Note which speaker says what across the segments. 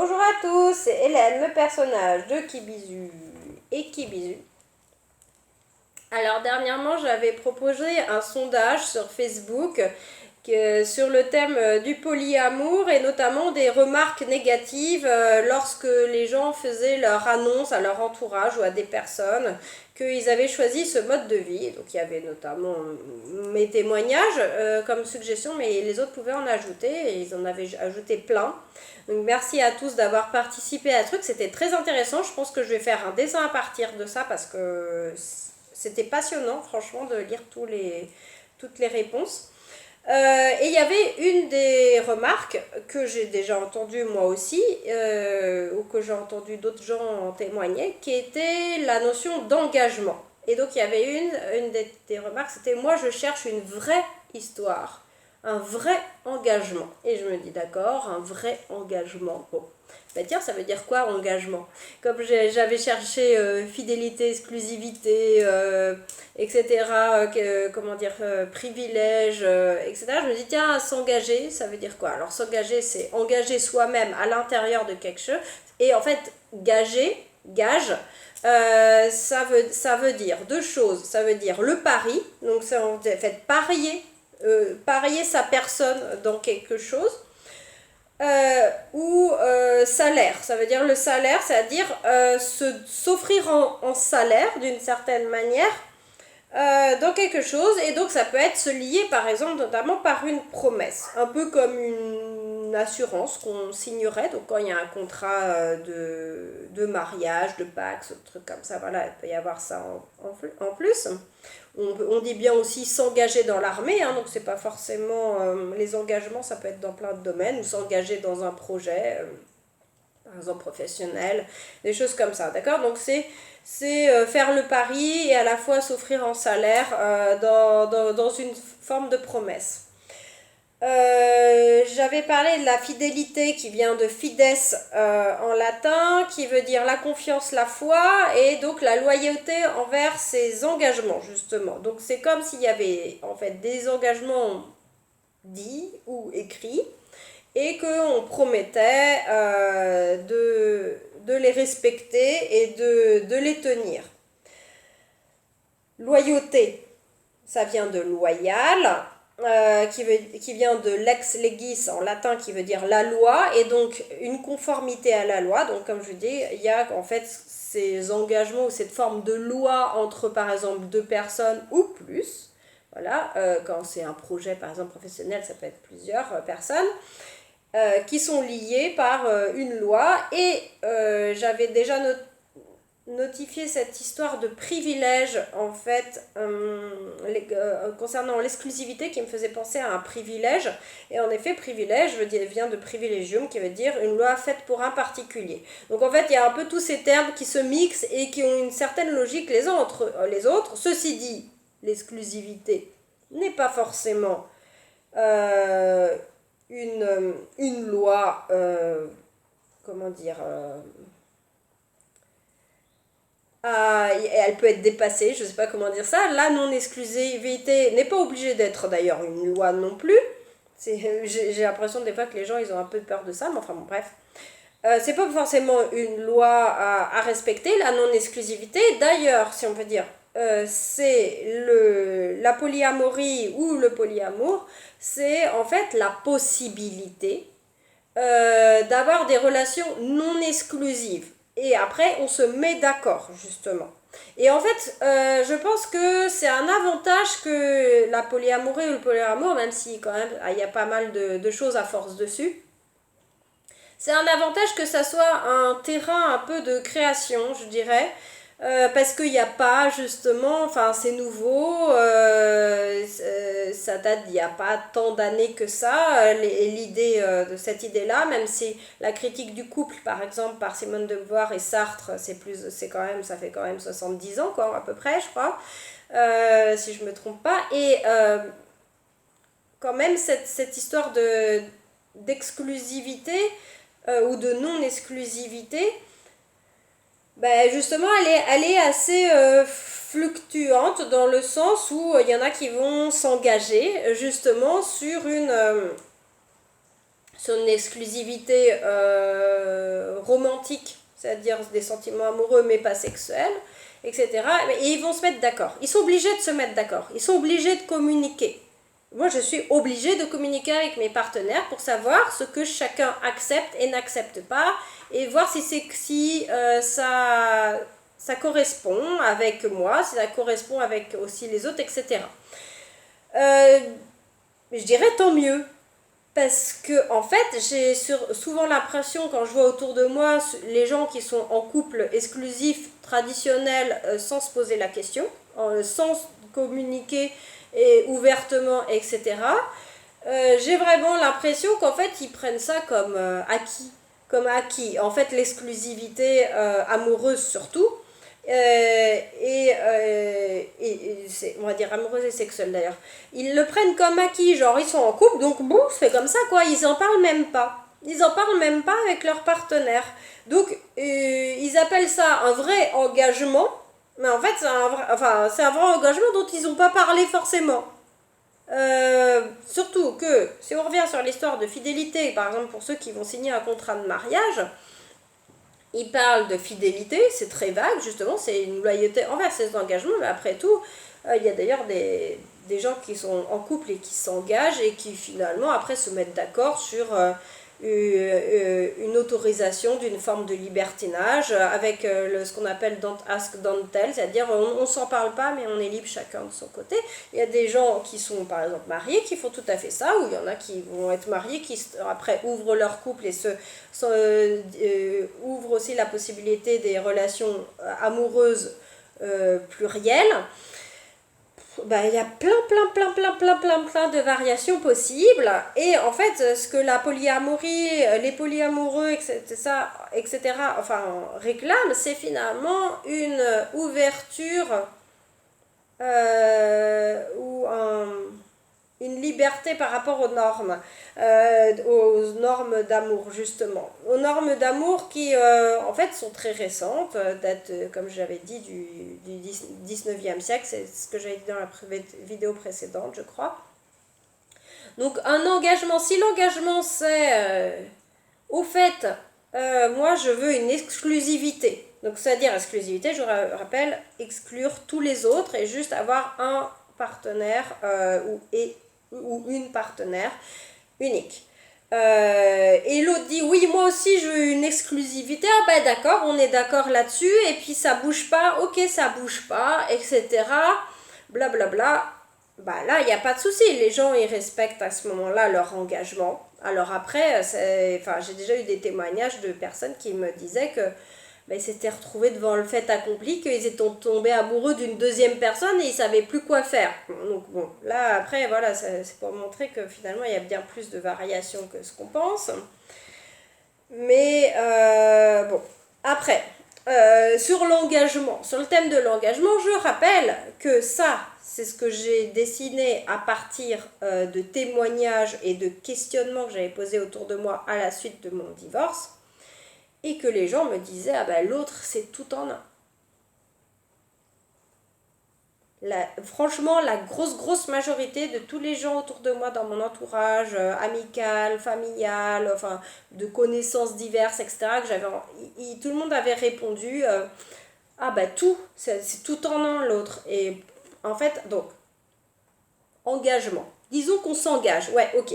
Speaker 1: Bonjour à tous, c'est Hélène, le personnage de Kibizu et Kibizu. Alors dernièrement, j'avais proposé un sondage sur Facebook sur le thème du polyamour et notamment des remarques négatives lorsque les gens faisaient leur annonce à leur entourage ou à des personnes qu'ils avaient choisi ce mode de vie. Donc il y avait notamment mes témoignages comme suggestion, mais les autres pouvaient en ajouter et ils en avaient ajouté plein. Donc merci à tous d'avoir participé à ce truc, c'était très intéressant. Je pense que je vais faire un dessin à partir de ça parce que c'était passionnant franchement de lire toutes les réponses. Et il y avait une des remarques que j'ai déjà entendue moi aussi, ou que j'ai entendu d'autres gens en témoigner, qui était la notion d'engagement. Et donc il y avait une des remarques, c'était moi je cherche une vraie histoire, un vrai engagement. Et je me dis d'accord, un vrai engagement. Bon, bah tiens, ça veut dire quoi engagement? Comme j'avais cherché fidélité, exclusivité, etc., comment dire, privilège, etc., je me dis tiens, s'engager, ça veut dire quoi? Alors s'engager, c'est engager soi-même à l'intérieur de quelque chose. Et en fait, gage, ça veut dire deux choses. Ça veut dire le pari, donc c'est en fait parier sa personne dans quelque chose. Ou salaire, ça veut dire le salaire, c'est-à-dire s'offrir en salaire d'une certaine manière dans quelque chose, et donc ça peut être se lier par exemple notamment par une promesse, un peu comme une assurance qu'on signerait, donc quand il y a un contrat de mariage, de Pacs, de trucs comme ça, voilà, il peut y avoir ça en plus. On dit bien aussi s'engager dans l'armée, hein, donc c'est pas forcément les engagements, ça peut être dans plein de domaines, ou s'engager dans un projet, par exemple professionnel, des choses comme ça, d'accord? Donc c'est faire le pari et à la fois s'offrir en salaire dans une forme de promesse. J'avais parlé de la fidélité qui vient de fides en latin, qui veut dire la confiance, la foi, et donc la loyauté envers ses engagements, justement. Donc c'est comme s'il y avait en fait des engagements dits ou écrits, et qu'on promettait de les respecter et de les tenir. Loyauté, ça vient de loyal, qui vient de lex legis en latin, qui veut dire la loi, et donc une conformité à la loi. Donc comme je dis, il y a en fait ces engagements ou cette forme de loi entre par exemple deux personnes ou plus. Voilà, quand c'est un projet par exemple professionnel, ça peut être plusieurs personnes. Qui sont liées par une loi, et j'avais déjà notifié cette histoire de privilège en fait concernant l'exclusivité qui me faisait penser à un privilège, et en effet privilège vient de privilegium qui veut dire une loi faite pour un particulier. Donc en fait il y a un peu tous ces termes qui se mixent et qui ont une certaine logique les uns entre les autres. Ceci dit, l'exclusivité n'est pas forcément une loi, comment dire, elle peut être dépassée, je ne sais pas comment dire ça. La non-exclusivité n'est pas obligée d'être d'ailleurs une loi non plus. J'ai l'impression des fois que les gens ils ont un peu peur de ça, mais enfin bon, bref. C'est pas forcément une loi à respecter, la non-exclusivité. D'ailleurs, si on veut dire, c'est la polyamorie ou le polyamour, c'est en fait la possibilité d'avoir des relations non exclusives. Et après, on se met d'accord, justement. Et en fait, je pense que c'est un avantage que la polyamorie ou le polyamour, même si quand même il y a pas mal de choses à force dessus, c'est un avantage que ça soit un terrain un peu de création, je dirais, parce qu'il n'y a pas justement, enfin c'est nouveau, ça date d'il n'y a pas tant d'années que ça, l'idée de cette idée-là, même si la critique du couple, par exemple, par Simone de Beauvoir et Sartre, ça fait quand même 70 ans, quoi, à peu près, je crois, si je me trompe pas, et quand même cette histoire d'exclusivité, ou de non-exclusivité, ben justement elle est assez fluctuante, dans le sens où il y en a qui vont s'engager justement sur une exclusivité romantiques, c'est-à-dire des sentiments amoureux mais pas sexuels, etc. Et ils vont se mettre d'accord. Ils sont obligés de se mettre d'accord. Ils sont obligés de communiquer. Moi, je suis obligée de communiquer avec mes partenaires pour savoir ce que chacun accepte et n'accepte pas et voir si ça correspond avec moi, si ça correspond avec aussi les autres, etc. Je dirais tant mieux. Parce que, en fait, j'ai souvent l'impression, quand je vois autour de moi les gens qui sont en couple exclusif, traditionnel, sans se poser la question, sans communiquer et ouvertement, etc., j'ai vraiment l'impression qu'en fait, ils prennent ça comme acquis. Comme acquis. En fait, l'exclusivité amoureuse surtout, on va dire amoureuse et sexuelle d'ailleurs, ils le prennent comme acquis, genre ils sont en couple, donc bon, c'est comme ça quoi, ils en parlent même pas. Ils en parlent même pas avec leur partenaire. Donc, ils appellent ça un vrai engagement, mais en fait, c'est un vrai engagement dont ils n'ont pas parlé forcément. Surtout que, si on revient sur l'histoire de fidélité, par exemple pour ceux qui vont signer un contrat de mariage, ils parlent de fidélité, c'est très vague, justement, c'est une loyauté envers ses engagements, mais après tout, il y a d'ailleurs des gens qui sont en couple et qui s'engagent et qui finalement après se mettent d'accord sur une autorisation d'une forme de libertinage avec ce qu'on appelle don't ask, don't tell, c'est-à-dire on s'en parle pas mais on est libre chacun de son côté. Il y a des gens qui sont par exemple mariés qui font tout à fait ça, ou il y en a qui vont être mariés qui après ouvrent leur couple et ouvrent aussi la possibilité des relations amoureuses plurielles. Bah, il y a plein de variations possibles. Et en fait, ce que la polyamorie, les polyamoureux, etc., enfin, réclament, c'est finalement une ouverture ou une liberté par rapport aux normes d'amour justement. Aux normes d'amour qui en fait sont très récentes, datent comme j'avais dit du 19e siècle, c'est ce que j'avais dit dans la vidéo précédente je crois. Donc un engagement, si l'engagement c'est au fait moi je veux une exclusivité, donc c'est-à-dire exclusivité, je rappelle, exclure tous les autres et juste avoir un partenaire ou une partenaire unique. Et l'autre dit oui, moi aussi je veux une exclusivité, ah ben d'accord, on est d'accord là-dessus, et puis ça bouge pas, ok ça bouge pas, etc. Blablabla. Bah là il n'y a pas de souci, les gens ils respectent à ce moment-là leur engagement. Alors après, j'ai déjà eu des témoignages de personnes qui me disaient que ils s'étaient retrouvés devant le fait accompli, qu'ils étaient tombés amoureux d'une deuxième personne et ils ne savaient plus quoi faire. Donc bon, là après, voilà, c'est pour montrer que finalement il y a bien plus de variations que ce qu'on pense. Mais bon, après, sur l'engagement, sur le thème de l'engagement, je rappelle que ça, c'est ce que j'ai dessiné à partir de témoignages et de questionnements que j'avais posés autour de moi à la suite de mon divorce. Et que les gens me disaient, ah ben l'autre c'est tout en un. Franchement, la grosse majorité de tous les gens autour de moi, dans mon entourage amical, familial, enfin de connaissances diverses, etc., tout le monde avait répondu, ah ben tout, c'est tout en un l'autre. Et en fait, donc, engagement. Disons qu'on s'engage, ouais, ok.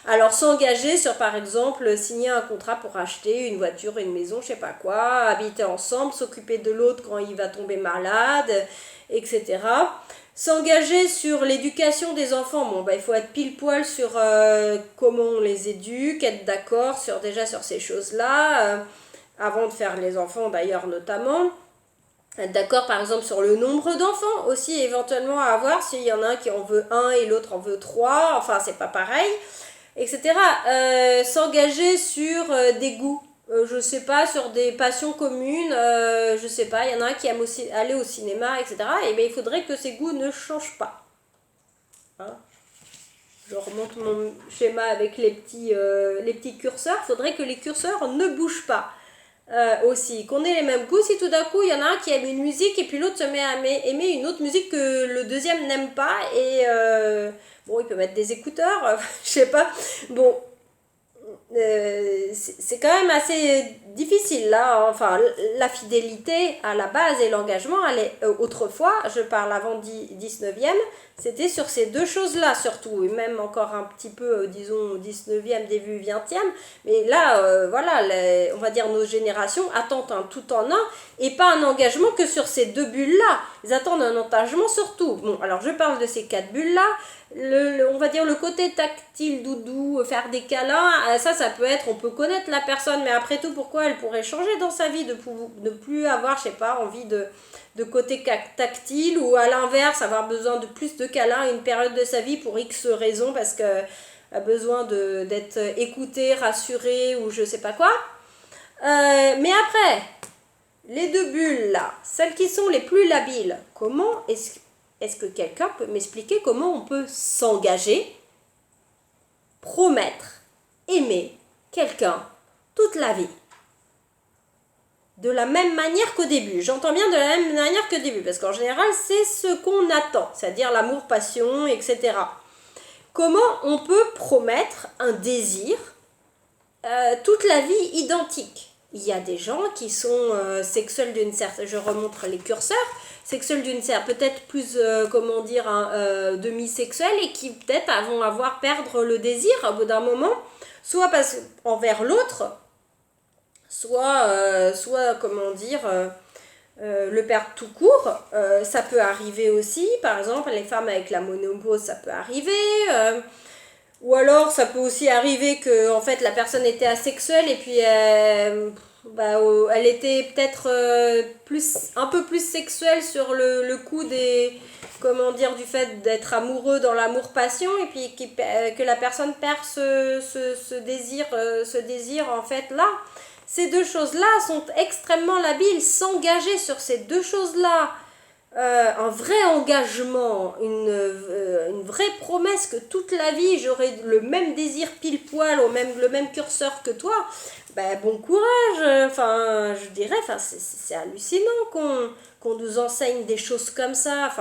Speaker 1: Alors s'engager sur par exemple signer un contrat pour acheter une voiture, une maison, je sais pas quoi, habiter ensemble, s'occuper de l'autre quand il va tomber malade, etc. S'engager sur l'éducation des enfants, bon il faut être pile poil sur comment on les éduque, être d'accord déjà sur ces choses-là, avant de faire les enfants d'ailleurs notamment. Être d'accord par exemple sur le nombre d'enfants aussi éventuellement à avoir, s'il y en a un qui en veut un et l'autre en veut trois, enfin c'est pas pareil, etc. S'engager sur des goûts, je sais pas, sur des passions communes, je sais pas, il y en a un qui aime aussi aller au cinéma, etc. Et bien il faudrait que ces goûts ne changent pas. Hein, je remonte mon schéma avec les petits curseurs, il faudrait que les curseurs ne bougent pas. Aussi, qu'on ait les mêmes goûts. Si tout d'un coup il y en a un qui aime une musique et puis l'autre se met à aimer une autre musique que le deuxième n'aime pas, et bon, il peut mettre des écouteurs, je sais pas, bon, c'est quand même assez difficile là, hein. Enfin la fidélité à la base et l'engagement, elle est autrefois, je parle avant 19e, c'était sur ces deux choses-là surtout, et même encore un petit peu, disons, 19e, début 20e, mais là, voilà, on va dire nos générations attendent un tout en un, et pas un engagement que sur ces deux bulles-là, ils attendent un engagement sur tout. Bon, alors je parle de ces 4 bulles-là, on va dire le côté tactile, doudou, faire des câlins, ça peut être, on peut connaître la personne, mais après tout, pourquoi elle pourrait changer dans sa vie, de ne plus avoir, je sais pas, envie de côté tactile, ou à l'inverse, avoir besoin de plus de câlins à une période de sa vie pour X raisons, parce qu'elle a besoin d'être écoutée, rassurée, ou je sais pas quoi. Mais après, les deux bulles là, celles qui sont les plus labiles, comment est-ce que quelqu'un peut m'expliquer comment on peut s'engager, promettre, aimer quelqu'un toute la vie? De la même manière qu'au début. J'entends bien de la même manière qu'au début, parce qu'en général, c'est ce qu'on attend, c'est-à-dire l'amour, passion, etc. Comment on peut promettre un désir toute la vie identique? Il y a des gens qui sont sexuels d'une certaine... Je remonte les curseurs. Sexuels d'une certaine... Peut-être plus, comment dire, demi-sexuels, et qui peut-être vont perdre le désir au bout d'un moment, soit envers l'autre, soit comment dire, le perdre tout court. Ça peut arriver aussi, par exemple, les femmes avec la ménopause, ça peut arriver. Ou alors, ça peut aussi arriver que en fait, la personne était asexuelle et puis elle était peut-être un peu plus sexuelle sur le coup du fait d'être amoureux dans l'amour-passion, et puis que la personne perd ce désir en fait là. Ces deux choses-là sont extrêmement labiles. S'engager sur ces deux choses-là, un vrai engagement, une vraie promesse que toute la vie j'aurai le même désir pile poil, le même curseur que toi, bon courage. Je dirais, c'est hallucinant qu'on nous enseigne des choses comme ça.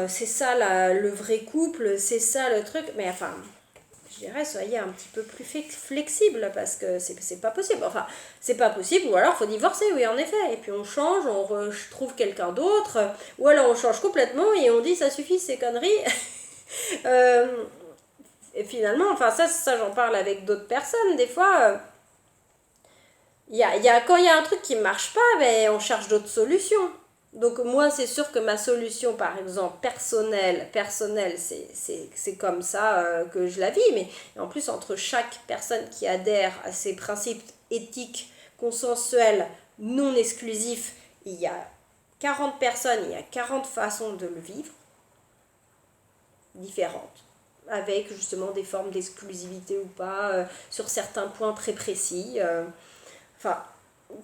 Speaker 1: C'est ça le vrai couple, c'est ça le truc. Mais je dirais, soyez un petit peu plus flexible, parce que c'est pas possible. C'est pas possible, ou alors faut divorcer, oui, en effet. Et puis on change, on trouve quelqu'un d'autre, ou alors on change complètement et on dit ça suffit ces conneries. Et finalement, ça j'en parle avec d'autres personnes, des fois. Quand il y a un truc qui marche pas, on cherche d'autres solutions. Donc moi, c'est sûr que ma solution, par exemple, personnelle, c'est comme ça que je la vis. Mais en plus, entre chaque personne qui adhère à ces principes éthiques, consensuels, non exclusifs, il y a 40 personnes, il y a 40 façons de le vivre, différentes, avec justement des formes d'exclusivité ou pas, sur certains points très précis.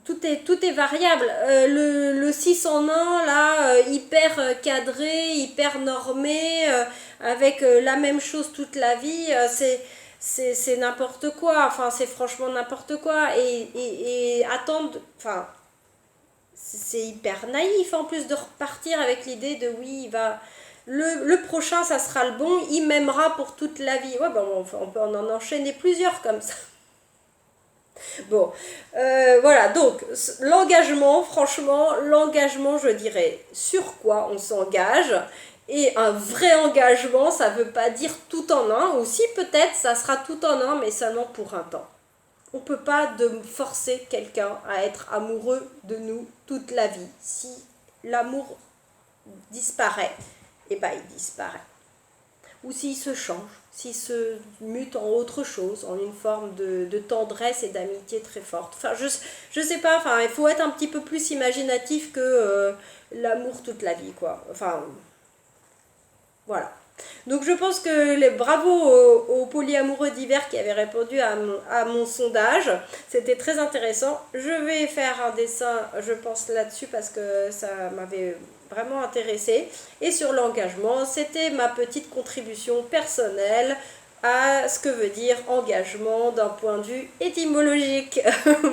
Speaker 1: Tout est variable. Le 6 en 1, là, hyper cadré, hyper normé, avec la même chose toute la vie, c'est n'importe quoi. C'est franchement n'importe quoi. Et attendre... c'est hyper naïf, en plus, de repartir avec l'idée de oui, le prochain, ça sera le bon, il m'aimera pour toute la vie. Ouais, on peut en enchaîner plusieurs comme ça. Bon, voilà, donc l'engagement, franchement, je dirais sur quoi on s'engage. Et un vrai engagement, ça veut pas dire tout en un, ou si peut-être ça sera tout en un, mais seulement pour un temps. On peut pas forcer quelqu'un à être amoureux de nous toute la vie. Si l'amour disparaît, il disparaît. Ou s'il se change, s'il se mute en autre chose, en une forme de tendresse et d'amitié très forte. Je sais pas, il faut être un petit peu plus imaginatif que l'amour toute la vie, quoi. Voilà. Donc je pense que bravo aux polyamoureux divers qui avaient répondu à mon sondage. C'était très intéressant. Je vais faire un dessin, je pense, là-dessus, parce que ça m'avait vraiment intéressée. Et sur l'engagement, c'était ma petite contribution personnelle à ce que veut dire engagement d'un point de vue étymologique.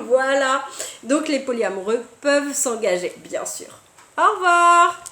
Speaker 1: Voilà. Donc les polyamoureux peuvent s'engager, bien sûr. Au revoir!